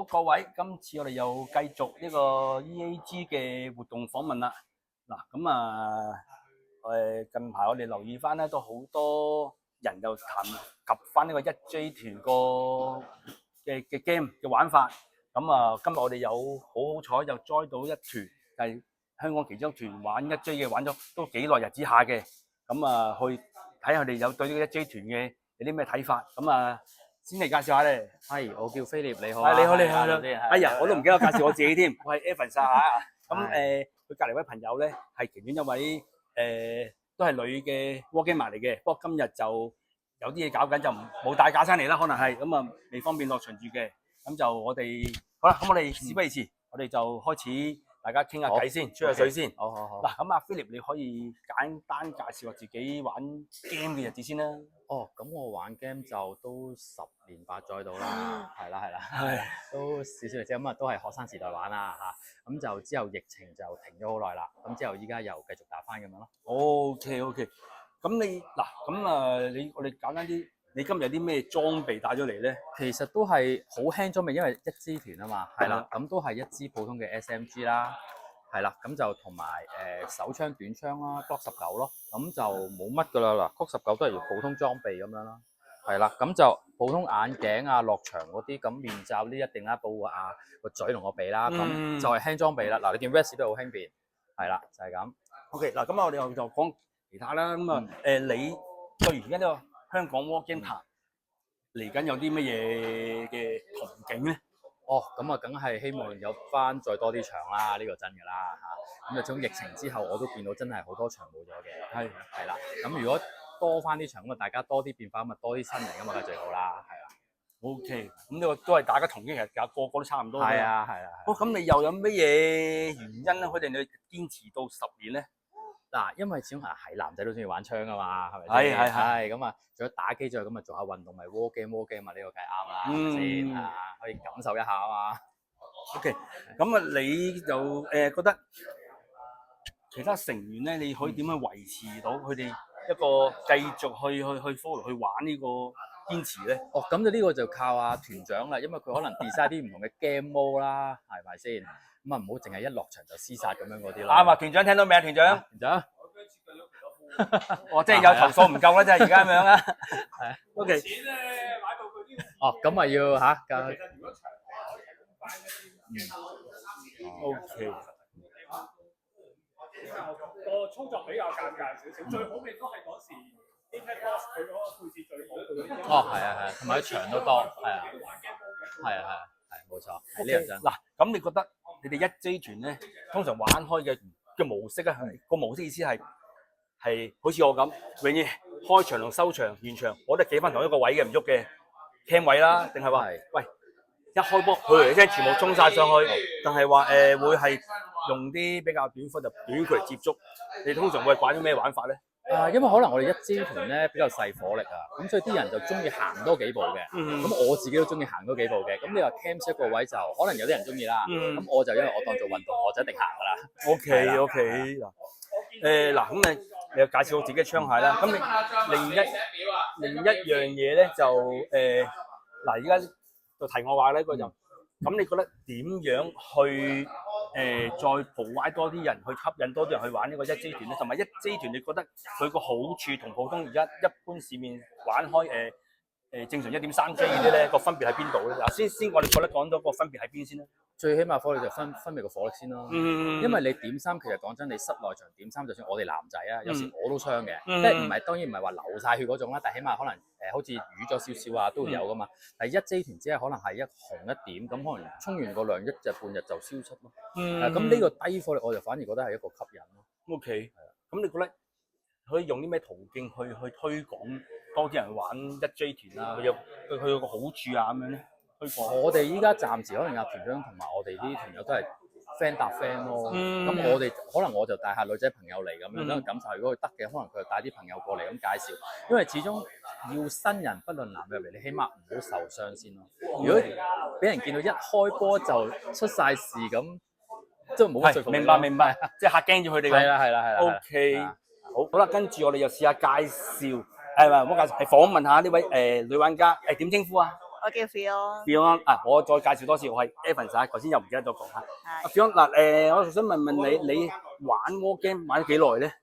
好，各位，今次我哋又繼續呢個 EAG 嘅活動訪問啦。嗱，咁近排我哋留意翻咧，都好多人又談及翻呢個1J 團個嘅 game 嘅玩法。咁今日我哋有好彩又 join 到一團，係香港其中一團玩1J 嘅，玩咗都幾耐日子下嘅。去睇下佢哋有對呢個1J 團嘅有啲咩睇法。先嚟介紹下咧，係，我叫菲廉，你好啊，你好。哎呀，係我都唔記得介紹我自己添，我係 Evans 啊。咁佢隔離位朋友咧係其中一位都係女嘅 Wargamer 嚟嘅，不過今日就有啲嘢搞緊，就冇帶架生嚟啦，可能係咁未方便落場住嘅。咁就我哋好啦，咁我哋事不宜遲，我哋就開始大家傾下偈先，吹下水先。好。嗱，咁阿菲廉，你可以簡單介紹下自己玩 game 嘅日子先啦。咁我玩 game 就都10年8載到啦，係啦，都少少嚟啫。咁都係學生時代玩啦嚇。咁就之後疫情就停咗好耐啦。咁之後依家又繼續打翻咁樣咯。OK。咁你嗱，我哋簡單啲，你今日有啲咩裝備帶咗嚟咧？其實都係好輕裝備，因為1支團啊嘛，係啦。咁都係一支普通嘅 SMG 啦。係啦，咁就同埋手槍、短槍啦，Glock 19咯，咁就冇乜噶啦嗱，Glock 19都係普通裝備咁樣啦。係啦，咁就普通眼鏡啊，落場嗰啲咁面罩呢一定啦，保護個嘴同個鼻啦，咁就係輕裝備啦。嗱，你見 vest 都好輕便，係啦，就係咁。OK，嗱，咁我哋又就講其他啦。你對而家呢個香港 Wargame 壇嚟緊有啲乜嘢嘅憧憬咧？咁梗係希望有翻再多啲場啦，呢個真㗎啦嚇。咁從疫情之後，我都見到真係好多場冇咗嘅。係啦。咁如果多翻啲場，咁大家多啲變化，咁多啲新嚟㗎嘛，梗係最好啦。係啦。OK，咁呢個都係大家同經日㗎，個個都差唔多。係啊。咁你又有乜嘢原因咧？可以令你堅持到10年咧？嗱，因為始終係男仔都中意玩槍㗎嘛，係咪先？係咁啊，除咗打機之外，咁啊做下運動咪 Wargame 啊，呢個梗係啱啦，係咪先啊？可以感受一下啊嘛。OK，咁你就覺得其他成員咧，你可以點樣維持到佢哋一個繼續去 follow 去玩呢個堅持咧？咁就呢個就靠團長啦，因為佢可能 design 啲唔同嘅 game mode 啦，係咪先？咁唔好淨係一落場就廝殺咁樣嗰啲咯。啱啊，團長聽到未啊？團長，即係有投訴唔夠啦，真係而家咁樣啊。係。OK。錢咧買到佢啲。咁咪要嚇。其實如果場可以入翻一啲。OK。個操作比較尷尬少少，最好嘅都係嗰時 Impact Boss 佢嗰個配置最好嘅。係，同埋啲場都多，係，冇錯。呢個真。嗱，咁你覺得你哋1J 團咧，通常玩開嘅模式啊，個模式意思係好似我咁，永遠開場同收場、完場，我都企翻同一個位嘅，唔喐嘅 cam 位啦，定係話喂一開波，佢嚟聲全部衝晒上去，但係話會係用啲比較短分就短距離接觸，你通常會玩啲咩玩法咧？因為可能我哋1J團咧比較細火力啊，咁所以啲人就中意行多幾步嘅。咁我自己都中意行多幾步嘅。咁你話 cam 一個位就可能有啲人中意啦。咁我就因為我當做運動，我就一定行㗎啦。OK。嗱，咁你又介紹我自己嘅槍械啦。咁你另一樣嘢咧就嗱，而家就題外話咧個就，咁你覺得點樣去再 provide 多啲人去吸引多啲人去玩呢個1J團咧？同埋1J團，你覺得佢個好處同普通而家一般市面玩開正常1.3J 嗰啲咧個分別喺邊度咧？嗱，先我哋覺得講到個分別喺邊先啦。最起碼火力就分別個火力先咯。因為你點3，其實講真，你室內場點3，就算我哋男仔啊，有時我都傷嘅，即係當然唔係話流晒血嗰種啦，但係起碼可能好似瘀咗少少啊，都會有噶嘛。但係1J團只係可能係紅一點，咁可能沖完個涼1日半日就消失咯。咁呢個低火力我就反而覺得係一個吸引咯。OK，係啦。咁你覺得可以用啲咩途徑去推廣多啲人玩1J團啊？佢有個好處啊咁樣咧？我哋依家暫時可能團長同埋我哋啲團友都係 friend 搭 friend 咯。咁我哋可能我就帶下女仔朋友嚟咁樣，等佢感受。如果佢得嘅，可能佢就帶啲朋友過嚟咁介紹。因為始終要新人不論男入嚟，你起碼唔好受傷先咯。如果俾人見到一開波就出晒事咁，即係冇乜說服力。明白，即係嚇驚咗佢哋。係啦。OK，好啦，跟住我哋又試下介紹，唔好介紹，係訪問下呢位女玩家，點稱呼啊？我叫 Fion。Fion 啊，我再介紹多次，我係 Evans 啊，頭先又唔記得咗講啊。阿 Fion 嗱，我想問問你玩 War Game 玩咗幾耐咧？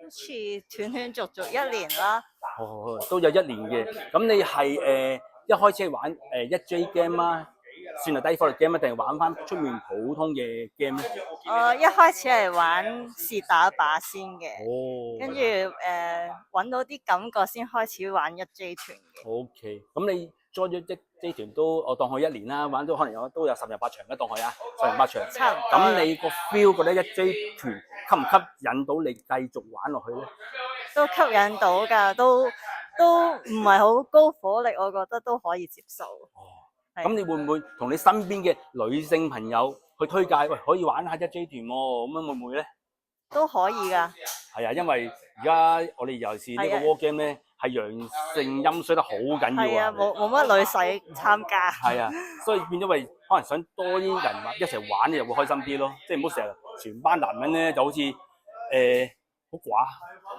好似斷斷續續1年啦。哦，都有1年嘅。咁你係一開始係玩1J game 啊，算係低火力 game 啊，定係玩翻出面普通嘅 game 咧？我一開始係玩試打靶先嘅，跟住揾到啲感覺先開始玩1J 團嘅。OK，咁你 join 咗1J 團都我當佢1年啦，玩到可能都有10日8場嘅當佢啊，10日8場。差唔多。咁你個 feel 覺得1J 團吸唔吸引到你繼續玩落去咧？都吸引到㗎，都唔係好高火力，我覺得都可以接受。咁你會唔會同你身邊嘅女性朋友去推介？喂，可以玩下1J 團喎，咁樣會唔會咧？都可以㗎。係啊，因為而家我哋尤其是呢個 War Game 咧，係陽性陰衰得好緊要啊。係啊，冇乜女仔參加。係啊，所以變咗為可能想多啲人一齊玩咧，就會開心啲咯。即係唔好成日全班男人咧就好似好寡。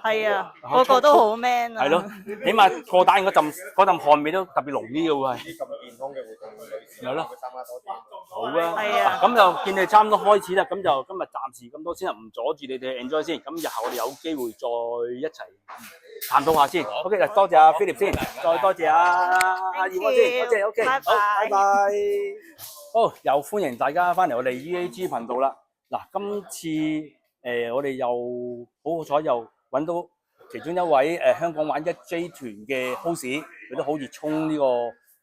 係啊，個個都好 man 啊。係咯，起碼過打完嗰陣汗味都特別濃啲嘅喎。啲咁健康嘅活動，女士係咯，會參加多啲。好啊。係啊。咁就見你差唔多開始啦，咁就今日暫時咁多先啦，唔阻住你哋 enjoy 先。咁日後我哋有機會再一齊探討下先。OK，多謝阿 Philip 先，再多謝阿燕哥先，多謝 OK，好，拜拜。好，又歡迎大家翻嚟我哋 EAG 頻道啦。嗱，今次我哋又好彩又揾到其中一位香港玩1J 團嘅 host， 佢都好熱衷呢個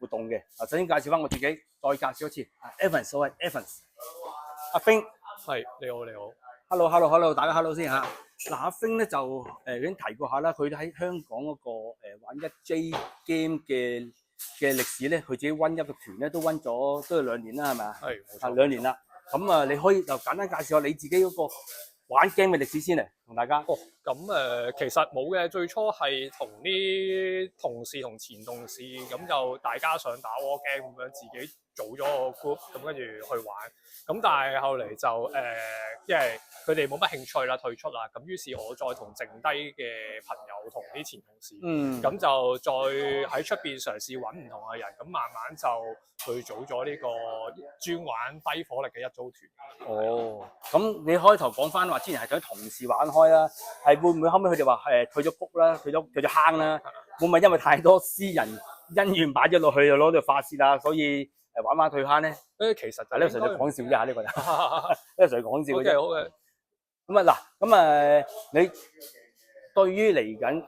活動嘅。首先介紹翻我自己，再介紹一次 Evans， 我係 Evans。阿 Fing 係，你好你好。Hello， 大家 hello 先嚇。嗱，阿 Fing 咧就已經提過下啦，佢喺香港嗰個玩1J game 嘅歷史咧，佢自己温一個團咧都温咗都有2年啦，係咪啊？係，冇錯。 2年啦。咁啊，你可以就簡單介紹下你自己嗰個玩 game 嘅歷史先嚟，同大家。哦，咁其實冇嘅，最初係同啲同事同前同事咁就大家想打 War Game 咁樣，自己組咗個 group 咁跟住去玩。咁但係後嚟就因為佢哋冇乜興趣啦，退出啦。咁於是我再同剩低嘅朋友同啲前同事，咁就再喺出邊嘗試揾唔同嘅人，咁慢慢就去組咗呢個專玩低火力嘅1J團。哦，咁你開頭講翻話之前係同同事玩開啦，係會唔會後尾佢哋話退咗谷啦，退咗坑啦？會唔會因為太多私人恩怨擺咗落去，就攞到發泄啊，所以玩翻退坑咧？其實呢個純粹講笑啫嚇，呢個就呢個純粹講笑嘅啫。好嘅。咁啊嗱，咁你對於嚟緊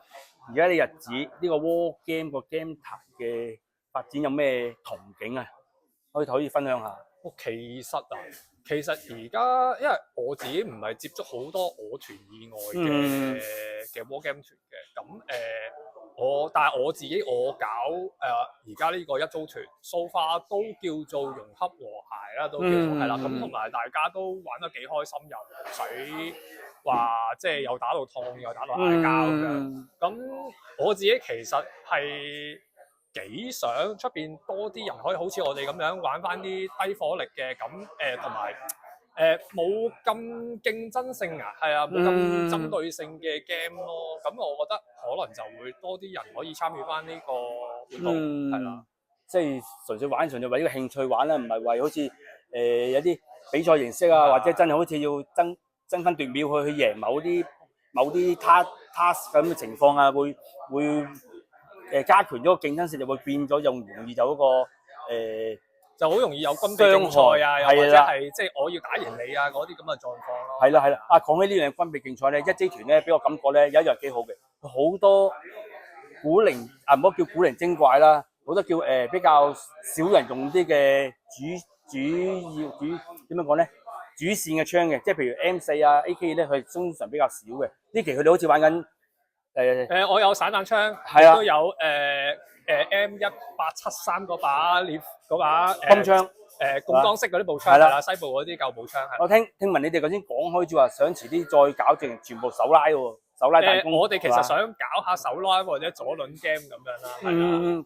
而家啲日子呢個 War Game 個 game 壇嘅發展有咩憧憬啊？可以分享下。其實而家因為我自己唔係接觸好多我團以外嘅 War Game 團嘅，咁但係我搞而家呢個1J團 so far 都叫做融洽和諧啦，都叫做係啦，咁同埋大家都玩得幾開心，又唔使話即係又打到痛又打到嗌交咁樣。咁我自己其實係幾想出邊多啲人可以好似我哋咁樣玩翻啲低火力嘅，咁同埋冇咁競爭性啊，係啊，冇咁針對性嘅 game 咯。咁我覺得可能就會多啲人可以參與翻呢個活動，係啦。即係純粹玩，純粹為呢個興趣玩啦，唔係為好似有啲比賽形式啊，或者真係好似要爭分奪秒去贏某啲 task 咁嘅情況啊，會加權咗個競爭性，就會變咗容易就嗰個就好容易有軍備競賽啊，又或者係即係我要打贏你啊嗰啲咁嘅狀況咯。係啦。啊，講起呢樣軍備競賽咧，1J團咧俾我感覺咧有一樣幾好嘅，好多古靈唔好叫古靈精怪啦，好多叫比較少人用啲嘅主點樣講咧？主線嘅槍嘅，即係譬如 M4啊、AK 咧，佢通常比較少嘅。呢期佢哋好似玩緊我有散彈槍，係啊，都有M1873嗰把泵槍，共裝式嗰啲步槍係啦，西部嗰啲舊步槍係。我聽聞你哋頭先講開住話想遲啲再搞正全部手拉喎，手拉彈弓。我哋其實想搞下手拉或者左輪 game 咁樣啦。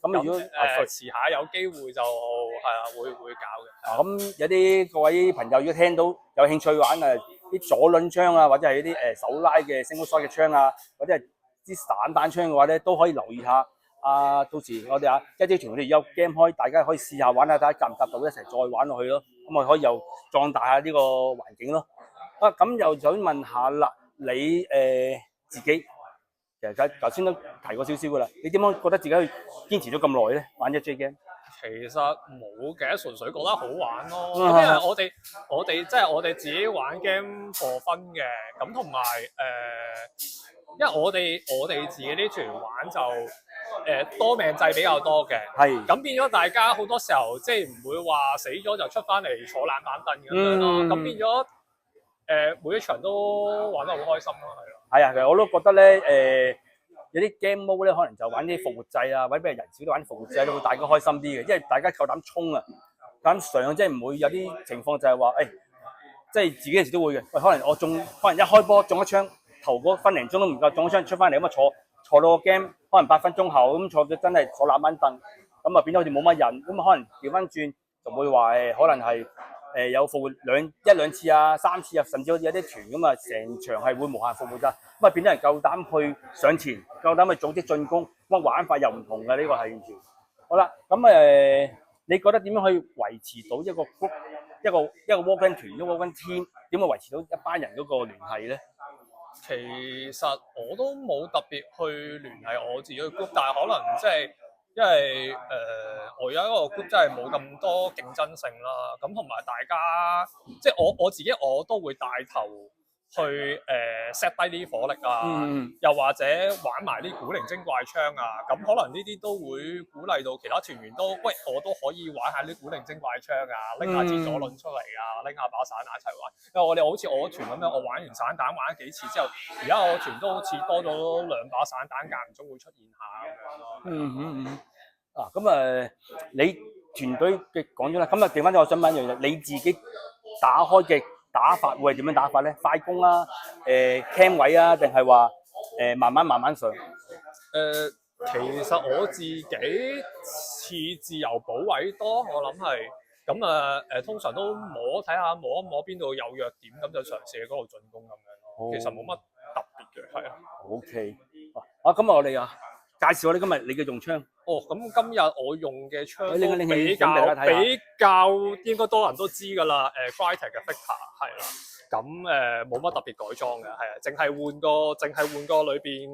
咁如果遲下有機會就係啊會搞嘅。咁有啲各位朋友如果聽到有興趣玩啲左輪槍啊，或者係啲手拉嘅 single shot 嘅槍啊，或者係啲散彈槍嘅話咧，都可以留意下到時我哋一姐團我哋有 game 開，大家可以試下玩下，睇下夾唔夾到一齊再玩落去咯。咁我可以又壯大下呢個環境咯。咁又想問下啦，你自己其實頭先都提過少少噶啦，你點樣覺得自己去堅持咗咁耐咧玩一 J game？其實冇嘅，純粹覺得好玩咯。因為我哋即係我哋自己玩 game for fun 嘅，咁同埋因為我哋自己啲團玩就多命制比較多嘅，係咁變咗大家好多時候即係唔會話死咗就出翻嚟坐冷板凳咁樣咯。咁變咗每一場都玩得好開心咯，係咯。係啊，其實我都覺得咧有啲 game mode 咧，可能就玩啲復活制啊，或者俾人少啲玩啲復活制都會大家開心啲嘅，因為大家夠膽衝啊，夠膽上，即係唔會有啲情況就係話即係自己有時都會嘅。喂，可能一開波中一槍，頭嗰分零鐘都唔夠中一槍出翻嚟，咁啊坐到個 game， 可能8分鐘後咁坐咗真係坐冷板凳，咁啊變咗好似冇乜癮，咁啊可能調翻轉就會話可能係有復活一兩次啊、3次啊，甚至好似有啲團咁啊，成場係會無限復活㗎，咁啊變咗人夠膽去上前，夠膽去組織進攻，咁玩法又唔同嘅，呢個係完全。好啦，咁你覺得點樣可以維持到一個 group 一個 war game 團、一個 war game team 點樣維持到一班人嗰個聯繫咧？其實我都冇特別去聯繫我自己嘅 group， 但係可能即係因為我而家嗰個 group 真係冇咁多競爭性啦，咁同埋大家即係我自己我都會帶頭去set 低啲火力啊，又或者玩埋啲古靈精怪槍啊，咁可能呢啲都會鼓勵到其他團員都我都可以玩下啲古靈精怪槍啊，拎下支左輪出嚟啊，拎下把散彈一齊玩。因為好似我團咁樣，我玩完散彈玩咗幾次之後，而家我團都好似多咗2把散彈，間唔中會出現下咁樣咯。咁你團隊嘅講咗啦，咁啊調翻咗，我想問一樣嘢，你自己打開嘅打法會係點樣打法咧？快攻啊，cam 位啊，定係話慢慢上？其實我自己似自由保位多，我諗係咁通常都睇下摸一摸邊度有弱點，咁就嘗試喺嗰度進攻咁樣咯。其實冇乜特別嘅，係啊。OK，今日我哋介紹下今日你嘅用槍。咁今日我用嘅槍比較應該多人都知㗎啦。Crytek 嘅 Victor 係啦，咁冇乜特別改裝嘅，係啊，淨係換個裏邊。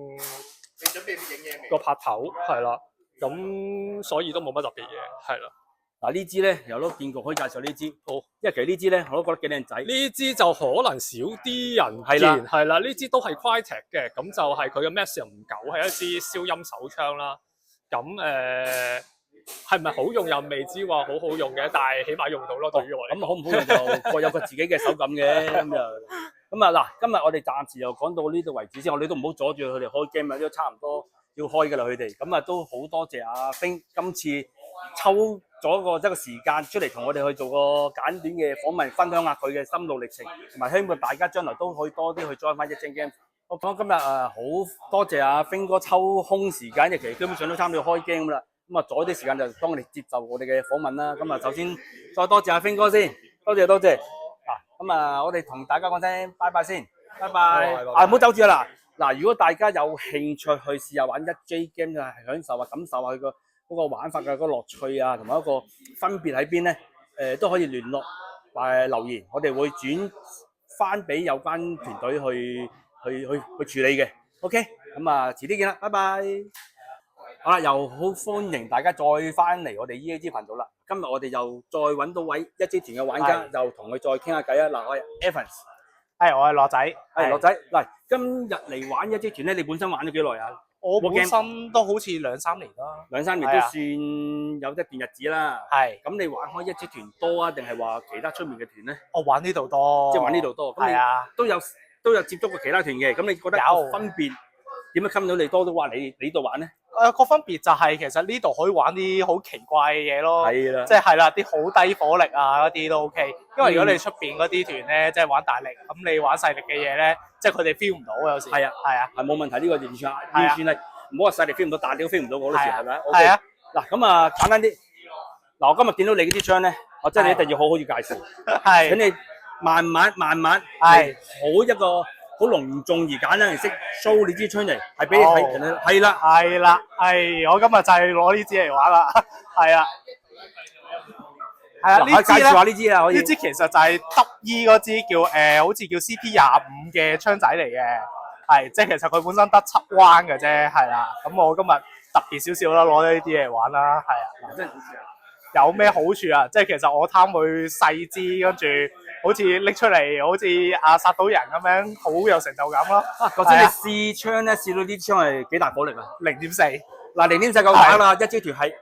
你準備啲影嘢未？個拍頭係啦，咁所以都冇乜特別嘢，係啦。嗱呢支咧，有都見過，可以介紹呢支。好，因為其實呢支咧，我都覺得幾靚仔。呢支就可能少啲人見，係啦，呢支都係 Crytek 嘅，咁就係佢嘅 Maximum 9係一支消音手槍啦。咁係咪好用又未知話好好用嘅，但係起碼用到咯。對於我嚟講，咁好唔好用就各有佢自己嘅手感嘅。咁嗱，今日我哋暫時又講到呢度為止先，我哋都唔好阻住佢哋開 game 啦，都差唔多要開㗎啦，佢哋。咁都好多謝阿冰今次抽咗一個時間出嚟同我哋去做個簡短嘅訪問，分享下佢嘅心路歷程，同埋希望大家將來都可以多啲去 join 翻一精 game。我講今日好多謝阿冰哥抽空時間，因為其實基本上都差唔多要開 game 啦。咁阻啲時間就當我哋接受我哋嘅訪問啦。咁首先再多謝阿冰哥先，多謝。咁我哋同大家講聲拜拜先，拜拜。唔好走住啦。嗱，如果大家有興趣去試下玩一 J game 啊，享受啊，感受下佢個嗰個玩法嘅嗰個樂趣啊，同埋一個分別喺邊咧？都可以聯絡留言，我哋會轉翻俾有關團隊去處理嘅。OK， 咁遲啲見啦，拜拜。好啦，又好歡迎大家再翻嚟我哋 EAG 頻道啦。今日我哋又再揾到位一 J 團嘅玩家，又同佢再傾下偈啊！嗱，我係 Evans， 我係樂仔，樂仔。嗱，今日嚟玩一 J 團咧，你本身玩咗幾耐啊？我本身都好似2-3年啦，2-3年都算有一段日子啦。係。咁你玩開一 J 團多啊，定係話其他出面嘅團咧？我玩呢度多。即係玩呢度多。係啊。都有接觸過其他團嘅，咁你覺得有分別點樣吸引到你多都話你呢度玩咧？個分別就係其實呢度可以玩啲好奇怪嘅嘢咯，係啦，即係啦，啲好低火力啊嗰啲都 OK。因為如果你出邊嗰啲團咧，即係玩大力，咁你玩細力嘅嘢咧，即係佢哋 feel 唔到有時。係冇問題，呢個完全係唔好話細力 feel 唔到，大力都 feel 唔到嗰陣時係咪？係啊。嗱咁簡單啲，嗱我今日見到你嗰支槍咧，我真係一定要好好要介紹。係。請你慢慢係好一個好隆重而簡單形式 show 你支槍嚟，係俾你睇人哋係啦。係啦，我今日就係攞呢支嚟玩啦，係啊。係啊，呢支介紹下呢支啊，可以。呢支其實就係 WE 嗰支叫好似叫 CP25嘅槍仔嚟嘅，係即係其實佢本身得7彎嘅啫，係啦。咁我今日特別少少啦，攞呢啲嚟玩啦，係啊。即係有咩好處啊？即係其實我貪佢細支，跟住好似拎出嚟，好似殺到人咁樣，好有成就感咯。頭先你試槍咧，試到啲槍係幾大火力啊？0.4。嗱，0.4夠打啦，一 J 團係。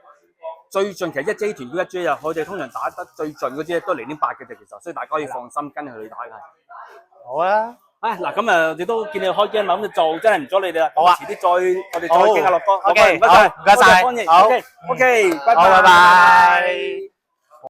最盡其實1 J 團嗰1 J 啊，佢哋通常打得最盡嗰啲都0.8嘅啫，其實，所以大家可以放心跟佢哋打嘅。好啊！嗱咁啊，你都見你開 game 啦，咁就做真係唔阻你哋啦。好啊！遲啲我哋再傾下落多。OK，唔該晒，唔該晒，好 OK，拜拜。